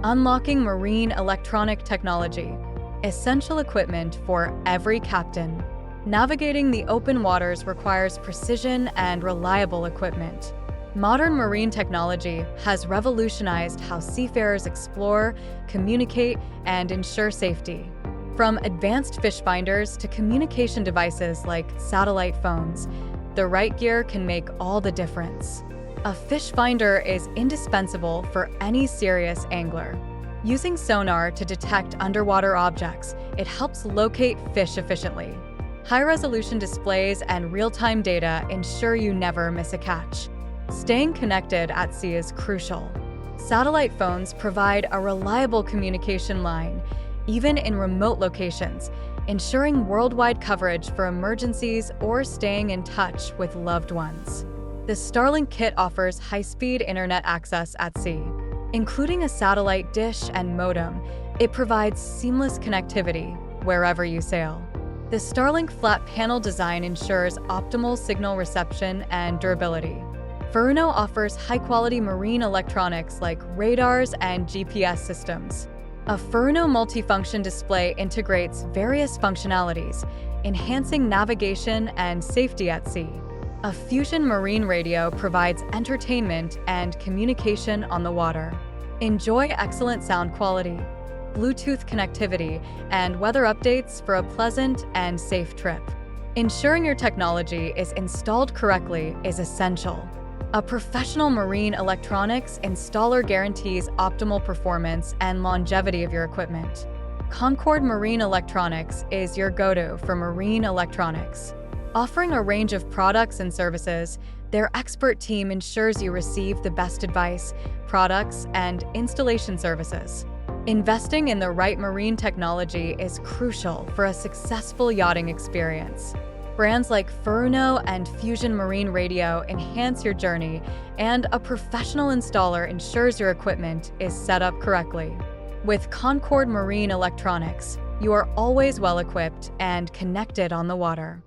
Unlocking marine electronic technology, essential equipment for every captain. Navigating the open waters requires precision and reliable equipment. Modern marine technology has revolutionized how seafarers explore, communicate, and ensure safety. From advanced fish finders to communication devices like satellite phones, the right gear can make all the difference. A fish finder is indispensable for any serious angler. Using sonar to detect underwater objects, it helps locate fish efficiently. High-resolution displays and real-time data ensure you never miss a catch. Staying connected at sea is crucial. Satellite phones provide a reliable communication line, even in remote locations, ensuring worldwide coverage for emergencies or staying in touch with loved ones. The Starlink kit offers high-speed internet access at sea. Including a satellite dish and modem, it provides seamless connectivity wherever you sail. The Starlink flat panel design ensures optimal signal reception and durability. Furuno offers high-quality marine electronics like radars and GPS systems. A Furuno multifunction display integrates various functionalities, enhancing navigation and safety at sea. A Fusion marine radio provides entertainment and communication on the water. Enjoy excellent sound quality, Bluetooth connectivity, and weather updates for a pleasant and safe trip. Ensuring your technology is installed correctly is essential. A professional marine electronics installer guarantees optimal performance and longevity of your equipment. Concord Marine Electronics is your go-to for marine electronics. Offering a range of products and services, their expert team ensures you receive the best advice, products, and installation services. Investing in the right marine technology is crucial for a successful yachting experience. Brands like Furuno and Fusion Marine Radio enhance your journey, and a professional installer ensures your equipment is set up correctly. With Concord Marine Electronics, you are always well-equipped and connected on the water.